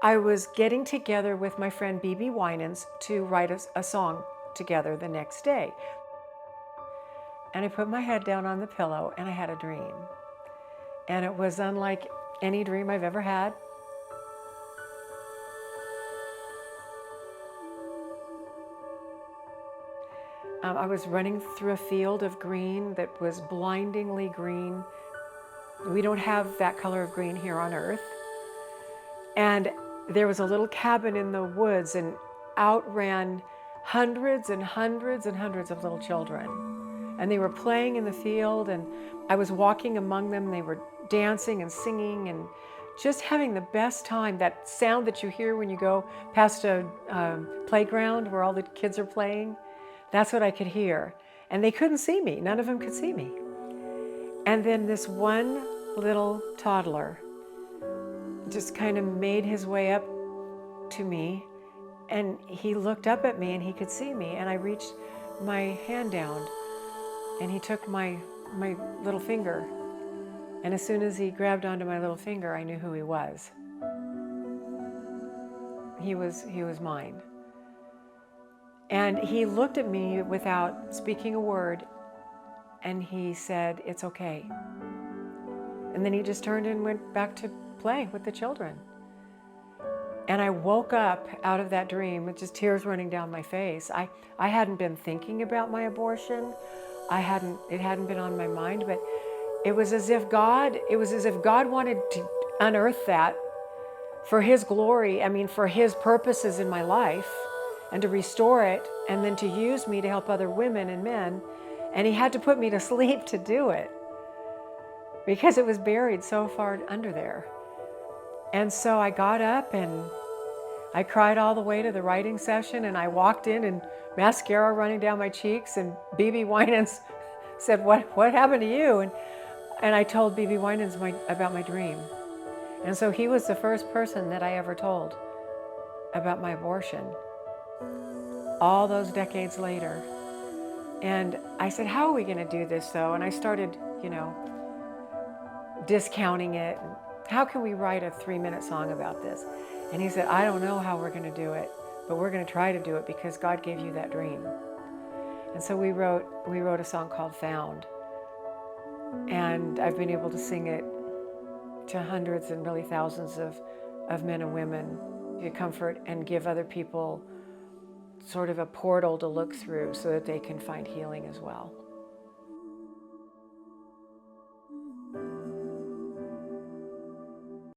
I was getting together with my friend B.B. Winans to write a song together the next day. And I put my head down on the pillow and I had a dream. And it was unlike any dream I've ever had. I was running through a field of green that was blindingly green. We don't have that color of green here on Earth. And there was a little cabin in the woods, and out ran hundreds and hundreds and hundreds of little children. And they were playing in the field, and I was walking among them. They were dancing and singing and just having the best time. That sound that you hear when you go past a playground where all the kids are playing, that's what I could hear. And they couldn't see me. None of them could see me. And then this one little toddler just kind of made his way up to me, and he looked up at me and he could see me, and I reached my hand down and he took my little finger, and as soon as he grabbed onto my little finger, I knew who he was. He was mine. And he looked at me without speaking a word, and he said, "It's okay." And then he just turned and went back to play with the children. And I woke up out of that dream with just tears running down my face. I hadn't been thinking about my abortion. It hadn't been on my mind, but it was as if God wanted to unearth that for His glory, for His purposes in my life, and to restore it, and then to use me to help other women and men. And He had to put me to sleep to do it, because it was buried so far under there. And so I got up and I cried all the way to the writing session, and I walked in and mascara running down my cheeks, and B.B. Winans said, what happened to you? And I told B.B. Winans about my dream. And so he was the first person that I ever told about my abortion, all those decades later. And I said, how are we going to do this though? And I started, discounting it. How can we write a 3-minute song about this? And he said, I don't know how we're going to do it, but we're going to try to do it because God gave you that dream. And so we wrote a song called Found. And I've been able to sing it to hundreds and really thousands of men and women to comfort and give other people sort of a portal to look through so that they can find healing as well.